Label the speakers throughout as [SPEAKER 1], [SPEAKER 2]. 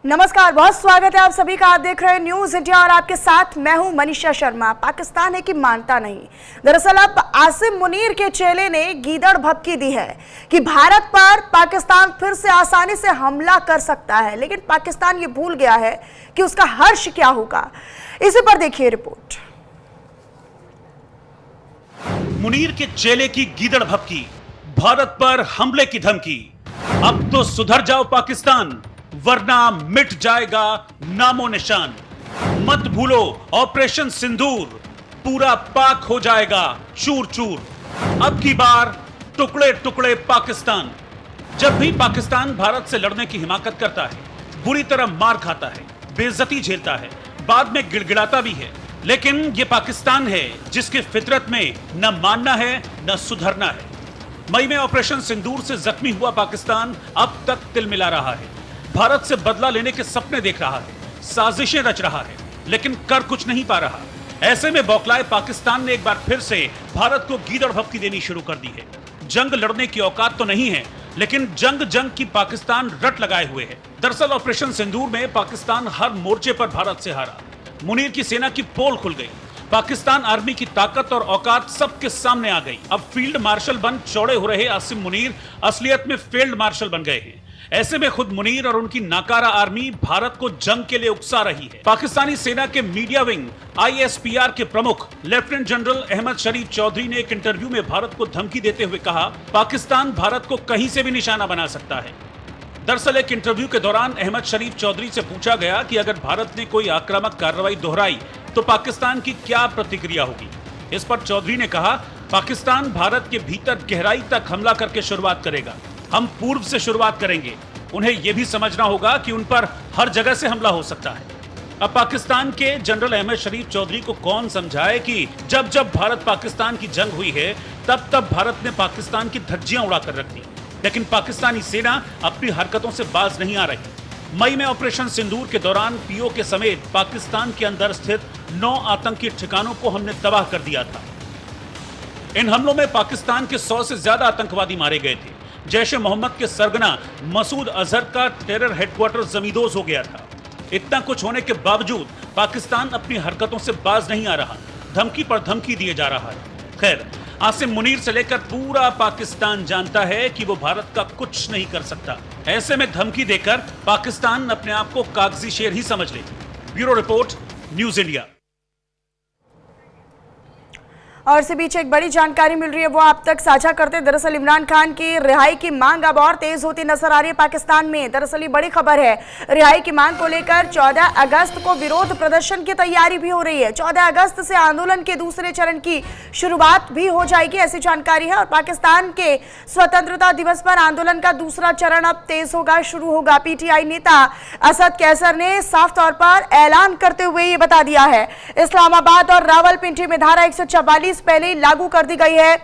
[SPEAKER 1] नमस्कार, बहुत स्वागत है आप सभी का। आप देख रहे हैं न्यूज इंडिया और आपके साथ मैं हूं मनीषा शर्मा। पाकिस्तान है कि मानता नहीं। दरअसल अब आसिम मुनीर के चेले ने गीदड़ भभकी दी है कि भारत पर पाकिस्तान फिर से आसानी से हमला कर सकता है, लेकिन पाकिस्तान ये भूल गया है कि उसका हर्ष क्या होगा। इसी पर देखिए रिपोर्ट।
[SPEAKER 2] मुनीर के चेले की गीदड़ भभकी, भारत पर हमले की धमकी। अब तो सुधर जाओ पाकिस्तान, वरना मिट जाएगा नामो निशान। मत भूलो ऑपरेशन सिंदूर, पूरा पाक हो जाएगा चूर चूर। अब की बार टुकड़े टुकड़े पाकिस्तान। जब भी पाकिस्तान भारत से लड़ने की हिमाकत करता है, बुरी तरह मार खाता है, बेइज्जती झेलता है, बाद में गिड़गिड़ाता भी है, लेकिन ये पाकिस्तान है जिसकी फितरत में न मानना है न सुधरना है। मई में ऑपरेशन सिंदूर से जख्मी हुआ पाकिस्तान अब तक तिलमिला रहा है, भारत से बदला लेने के सपने देख रहा है, साजिशें रच रहा है, लेकिन कर कुछ नहीं पा रहा। ऐसे में बौखलाए पाकिस्तान ने एक बार फिर से भारत को गीदड़ भभकी देनी शुरू कर दी है। जंग लड़ने की औकात तो नहीं है, लेकिन जंग की पाकिस्तान रट लगाए हुए है। दरअसल ऑपरेशन सिंदूर में पाकिस्तान हर मोर्चे पर भारत से हारा। मुनीर की सेना की पोल खुल गई। पाकिस्तान आर्मी की ताकत और औकात सबके सामने आ गई। अब फील्ड मार्शल बन चौड़े हो रहे आसिम मुनीर असलियत में फील्ड मार्शल बन गए हैं। ऐसे में खुद मुनीर और उनकी नाकारा आर्मी भारत को जंग के लिए उकसा रही है। पाकिस्तानी सेना के मीडिया विंग ISPR के प्रमुख लेफ्टिनेंट जनरल अहमद शरीफ चौधरी ने एक इंटरव्यू में भारत को धमकी देते हुए कहा, पाकिस्तान भारत को कहीं से भी निशाना बना सकता है। दरअसल एक इंटरव्यू के दौरान अहमद शरीफ चौधरी से पूछा गया कि अगर भारत ने कोई आक्रामक कार्रवाई दोहराई तो पाकिस्तान की क्या प्रतिक्रिया होगी। इस पर चौधरी ने कहा, पाकिस्तान भारत के भीतर गहराई तक हमला करके शुरुआत करेगा। हम पूर्व से शुरुआत करेंगे। उन्हें यह भी समझना होगा कि उन पर हर जगह से हमला हो सकता है। अब पाकिस्तान के जनरल अहमद शरीफ चौधरी को कौन समझाए कि जब जब भारत पाकिस्तान की जंग हुई है, तब तब भारत ने पाकिस्तान की धज्जियां उड़ाकर रख दी, लेकिन पाकिस्तानी सेना अपनी हरकतों से बाज नहीं आ रही। मई में ऑपरेशन सिंदूर के दौरान POK समेत पाकिस्तान के अंदर स्थित 9 आतंकी ठिकानों को हमने तबाह कर दिया था। इन हमलों में पाकिस्तान के 100 से ज्यादा आतंकवादी मारे गए थे। जैश-ए मोहम्मद के सरगना मसूद अजहर का टेरर हेडक्वार्टर जमींदोज हो गया था। इतना कुछ होने के बावजूद पाकिस्तान अपनी हरकतों से बाज नहीं आ रहा, धमकी पर धमकी दिए जा रहा है। खैर, आसिम मुनीर से लेकर पूरा पाकिस्तान जानता है कि वो भारत का कुछ नहीं कर सकता। ऐसे में धमकी देकर पाकिस्तान अपने आप को कागजी शेर ही समझ ले। Bureau report, news India.
[SPEAKER 1] और इसी बीच एक बड़ी जानकारी मिल रही है, वो आप तक साझा करते। दरअसल इमरान खान की रिहाई की मांग अब और तेज होती नजर आ रही है पाकिस्तान में। दरअसल ये बड़ी खबर है, रिहाई की मांग को लेकर 14 अगस्त को विरोध प्रदर्शन की तैयारी भी हो रही है। 14 अगस्त से आंदोलन के दूसरे चरण की शुरुआत भी हो जाएगी, ऐसी जानकारी है। और पाकिस्तान के स्वतंत्रता दिवस पर आंदोलन का दूसरा चरण अब तेज होगा, शुरू होगा। PTI नेता असद कैसर ने साफ तौर पर ऐलान करते हुए ये बता दिया है, इस्लामाबाद और रावलपिंडी में धारा 144 पहले ही लागू कर दी गई है।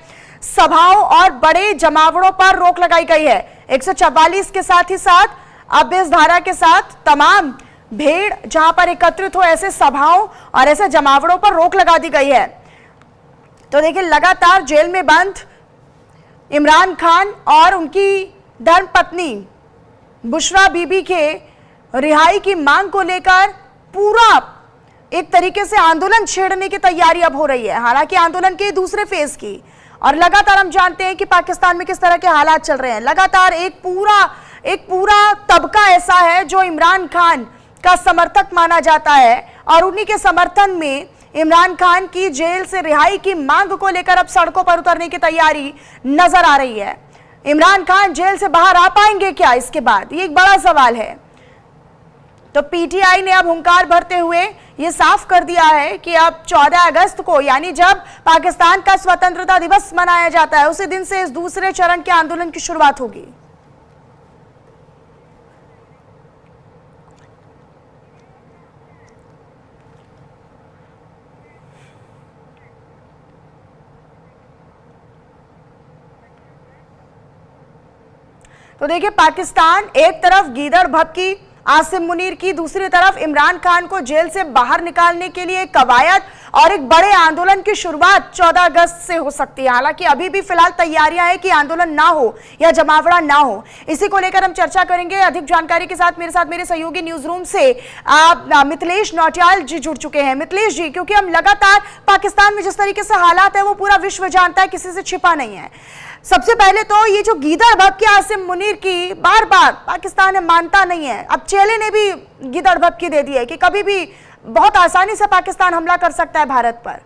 [SPEAKER 1] सभाओं और बड़े जमावड़ों पर रोक लगाई गई है। 144 के साथ ही साथ अब इस धारा के साथ तमाम भीड़ जहां पर एकत्रित हो, ऐसे सभाओं और ऐसे जमावड़ों पर रोक लगा दी गई है। तो देखिए, लगातार जेल में बंद इमरान खान और उनकी धर्मपत्नी बुशरा बीबी के रिहाई की मांग को लेकर पूरा एक तरीके से आंदोलन छेड़ने की तैयारी अब हो रही है। हालांकि आंदोलन के दूसरे फेज की, और लगातार हम जानते हैं कि पाकिस्तान में किस तरह के हालात चल रहे हैं। लगातार एक पूरा तबका ऐसा है जो इमरान खान का समर्थक माना जाता है, और उन्हीं के समर्थन में इमरान खान की जेल से रिहाई की मांग को लेकर अब सड़कों पर उतरने की तैयारी नजर आ रही है। इमरान खान जेल से बाहर आ पाएंगे क्या इसके बाद, ये एक बड़ा सवाल है। तो PTI ने अब हुंकार भरते हुए ये साफ कर दिया है कि अब 14 अगस्त को, यानी जब पाकिस्तान का स्वतंत्रता दिवस मनाया जाता है, उसी दिन से इस दूसरे चरण के आंदोलन की शुरुआत होगी। तो देखिए, पाकिस्तान एक तरफ गीदड़ भभकी आसिम मुनीर की, दूसरी तरफ इमरान खान को जेल से बाहर निकालने के लिए कवायद और एक बड़े आंदोलन की शुरुआत 14 अगस्त से हो सकती है। हालांकि अभी भी फिलहाल तैयारियां हैं कि आंदोलन ना हो या जमावड़ा ना हो। इसी को लेकर हम चर्चा करेंगे। अधिक जानकारी के साथ मेरे सहयोगी न्यूज रूम से मिथिलेश नौटियाल जी जुड़ चुके हैं। मिथिलेश जी, क्योंकि हम लगातार पाकिस्तान में जिस तरीके से हालात है वो पूरा विश्व जानता है, किसी से छिपा नहीं है। सबसे पहले तो ये जो गीदड़ भभकी आसिम मुनीर की बार बार पाकिस्तान मानता नहीं है, अब चेले ने भी गीदड़ भभकी दे दी है कि कभी भी बहुत आसानी से पाकिस्तान हमला कर सकता है भारत पर।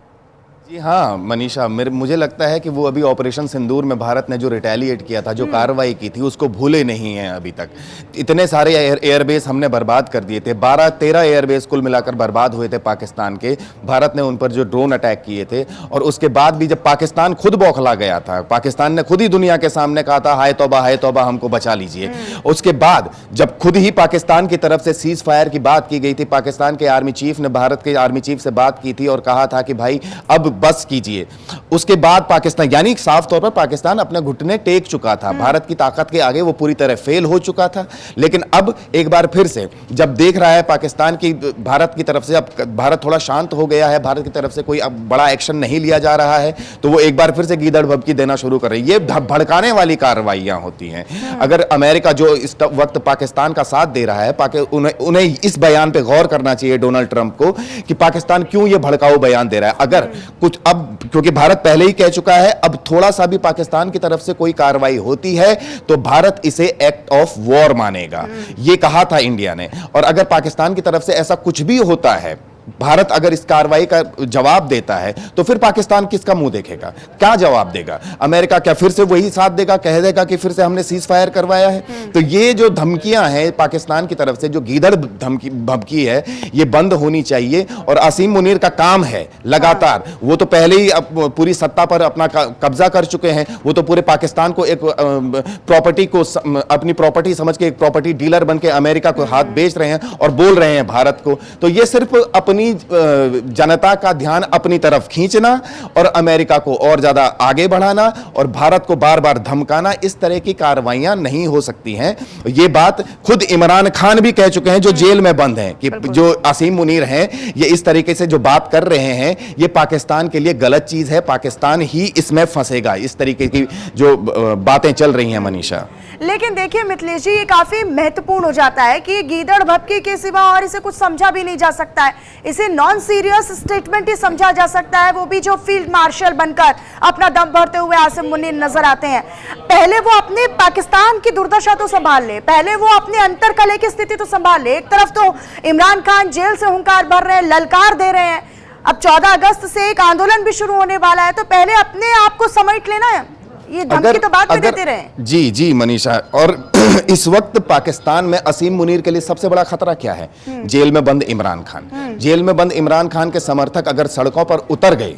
[SPEAKER 3] जी हाँ मनीषा, मुझे लगता है कि वो अभी ऑपरेशन सिंदूर में भारत ने जो रिटेलिएट किया था, जो कार्रवाई की थी, उसको भूले नहीं हैं अभी तक। इतने सारे एयरबेस हमने बर्बाद कर दिए थे, 12-13 एयरबेस कुल मिलाकर बर्बाद हुए थे पाकिस्तान के। भारत ने उन पर जो ड्रोन अटैक किए थे, और उसके बाद भी जब पाकिस्तान खुद बौखला गया था, पाकिस्तान ने खुद ही दुनिया के सामने कहा था हाय तौबा हमको बचा लीजिए। उसके बाद जब खुद ही पाकिस्तान की तरफ से सीज फायर की बात की गई थी, पाकिस्तान के आर्मी चीफ ने भारत के आर्मी चीफ से बात की थी और कहा था कि भाई अब बस कीजिए। उसके बाद पाकिस्तान, यानी साफ तौर पर पाकिस्तान अपने घुटने टेक चुका था, भारत की ताकत के आगे वो पूरी तरह फेल हो चुका था। लेकिन अब एक बार फिर से जब देख रहा है पाकिस्तान की, भारत की तरफ से, अब भारत थोड़ा शांत हो गया है, भारत की तरफ से कोई अब बड़ा एक्शन नहीं लिया जा रहा है, तो वो एक बार फिर से गीदड़ भभकी देना शुरू कर रही है। ये भड़काने वाली कार्रवाइयां होती हैं। अगर अमेरिका जो इस वक्त पाकिस्तान का साथ दे रहा है, उन्हें इस बयान पे गौर करना चाहिए डोनाल्ड ट्रंप को कि पाकिस्तान क्यों ये भड़काऊ बयान दे रहा है। अगर कुछ अब, क्योंकि भारत पहले ही कह चुका है, अब थोड़ा सा भी पाकिस्तान की तरफ से कोई कार्रवाई होती है तो भारत इसे एक्ट ऑफ वॉर मानेगा, ये कहा था इंडिया ने। और अगर पाकिस्तान की तरफ से ऐसा कुछ भी होता है, भारत अगर इस कार्रवाई का जवाब देता है, तो फिर पाकिस्तान किसका मुंह देखेगा, क्या जवाब देगा? अमेरिका क्या फिर से वही साथ देगा, कह देगा कि फिर से हमने सीज फायर करवाया है? तो ये जो धमकियां हैं पाकिस्तान की तरफ से, जो गीदड़ भभकी है, ये बंद होनी चाहिए। और आसिम मुनीर का काम है लगातार, वो तो पहले ही पूरी सत्ता पर अपना कब्जा कर चुके हैं, वो तो पूरे पाकिस्तान को एक प्रॉपर्टी को अपनी प्रॉपर्टी समझ के एक प्रॉपर्टी डीलर बन के अमेरिका को हाथ बेच रहे हैं और बोल रहे हैं भारत को। तो ये सिर्फ अपनी जनता का ध्यान अपनी तरफ खींचना और अमेरिका को और ज्यादा आगे बढ़ाना और भारत को बार बार धमकाना, इस तरह की कार्रवाइयां नहीं हो सकती हैं। ये बात खुद इमरान खान भी कह चुके हैं, जो जेल में बंद हैं, कि जो आसिम मुनीर हैं, ये इस तरीके से जो बात कर रहे हैं, ये पाकिस्तान के लिए गलत चीज है, पाकिस्तान ही इसमें फंसेगा। इस तरीके की जो बातें चल रही हैं मनीषा।
[SPEAKER 1] लेकिन देखिए मिथिलेश जी, ये काफी महत्वपूर्ण हो जाता है कि गीदड़ भभकी के सिवा और इसे कुछ समझा भी नहीं जा सकता है। इसे नॉन सीरियस स्टेटमेंट ही समझा जा सकता है, वो भी जो फील्ड मार्शल बनकर अपना दम भरते हुए आसिम मुनीर नजर आते हैं। पहले वो अपने पाकिस्तान की दुर्दशा तो संभाल ले, पहले वो अपने अंतरकलह की स्थिति तो संभाल ले। एक तरफ तो इमरान खान जेल से हुंकार भर रहे हैं, ललकार दे रहे हैं, अब 14 अगस्त से एक आंदोलन भी शुरू होने वाला है, तो पहले अपने आप को समेट लेना है। ये धमकी तो बाद में देते रहे।
[SPEAKER 3] जी मनीषा, और इस वक्त पाकिस्तान में आसिम मुनीर के लिए सबसे बड़ा खतरा क्या है? जेल में बंद इमरान खान। जेल में बंद इमरान खान के समर्थक अगर सड़कों पर उतर गए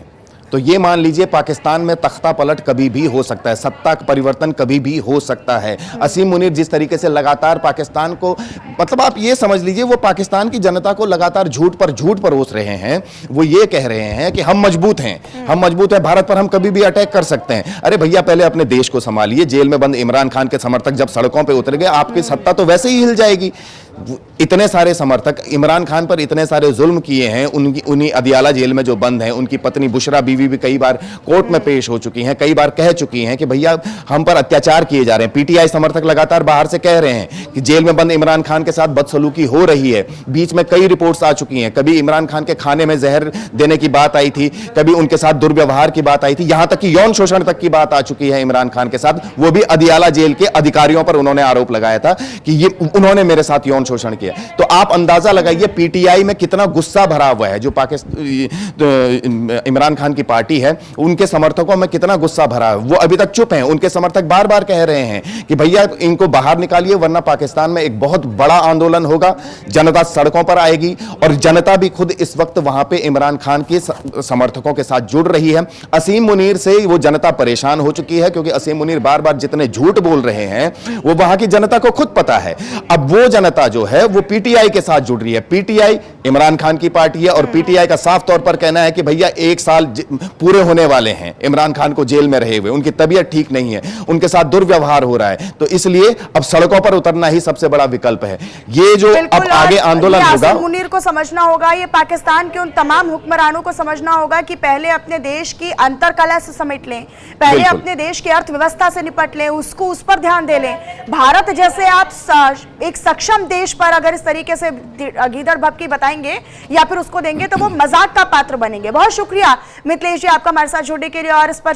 [SPEAKER 3] तो ये मान लीजिए पाकिस्तान में तख्ता पलट कभी भी हो सकता है, सत्ता का परिवर्तन कभी भी हो सकता है। आसिम मुनीर जिस तरीके से लगातार पाकिस्तान को, मतलब आप ये समझ लीजिए, वो पाकिस्तान की जनता को लगातार झूठ पर परोस रहे हैं। वो ये कह रहे हैं कि हम मजबूत हैं, हम मजबूत हैं, भारत पर हम कभी भी अटैक कर सकते हैं। अरे भैया, पहले अपने देश को संभालिए। जेल में बंद इमरान खान के समर्थक जब सड़कों पर उतर गए, आपकी सत्ता तो वैसे ही हिल जाएगी। इतने सारे समर्थक इमरान खान पर इतने सारे जुल्म किए हैं, उन्हीं अदियाला जेल में जो बंद हैं, उनकी पत्नी बुशरा बीवी भी कई बार कोर्ट में पेश हो चुकी हैं, कई बार कह चुकी हैं कि भैया हम पर अत्याचार किए जा रहे हैं। पीटीआई समर्थक लगातार बाहर से कह रहे हैं कि जेल में बंद इमरान खान के साथ बदसलूकी हो रही है। बीच में कई रिपोर्ट्स आ चुकी हैं, कभी इमरान खान के खाने में जहर देने की बात आई थी, कभी उनके साथ दुर्व्यवहार की बात आई थी, यहां तक कि यौन शोषण तक की बात आ चुकी है इमरान खान के साथ। वो भी अदियाला जेल के अधिकारियों पर उन्होंने आरोप लगाया था कि ये उन्होंने मेरे साथ यौन शोषण किया। तो आप अंदाजा लगाइए पीटीआई में कितना गुस्सा भरा हुआ है, जो पाकिस्तान इमरान खान की पार्टी है, उनके समर्थकों में कितना गुस्सा भरा है। वो अभी तक चुप हैं। उनके समर्थक बार बार कह रहे हैं कि भैया इनको बाहर निकालिए, वरना पाकिस्तान में एक बहुत बड़ा आंदोलन होगा, जनता सड़कों पर आएगी। और जनता भी खुद इस वक्त वहां पे इमरान खान के समर्थकों के साथ जुड़ रही है। आसिम मुनीर से वो जनता परेशान हो चुकी है, क्योंकि आसिम मुनीर बार बार जितने झूठ बोल रहे हैं वो वहां की जनता को खुद पता है। अब वो जनता जो है वो पीटीआई के साथ जुड़ रही है। पीटीआई इमरान खान की पार्टी है और पीटीआई का साफ तौर पर कहना है कि भैया 1 साल पूरे होने वाले हैं इमरान खान को जेल में रहे हुए, उनकी तबीयत ठीक नहीं है, उनके साथ दुर्व्यवहार हो रहा है, तो इसलिए अब सड़कों पर उतरना ही सबसे बड़ा विकल्प है। ये जो अब आगे आंदोलन होगा,
[SPEAKER 1] मुनीर को समझना होगा, ये पाकिस्तान के उन तमाम हुक्मरानों को समझना होगा कि पहले अपने देश की अंतरकला से समेट लें, पहले अपने देश की अर्थव्यवस्था से निपट लें, उसको उस पर ध्यान दे लें। भारत जैसे आप एक सक्षम देश पर अगर इस तरीके से गीदड़ भपकी बताएंगे या फिर उसको देंगे तो वो मजाक का पात्र बनेंगे। बहुत शुक्रिया मिथिलेश जी आपका हमारे साथ जुड़ने के लिए और इस पर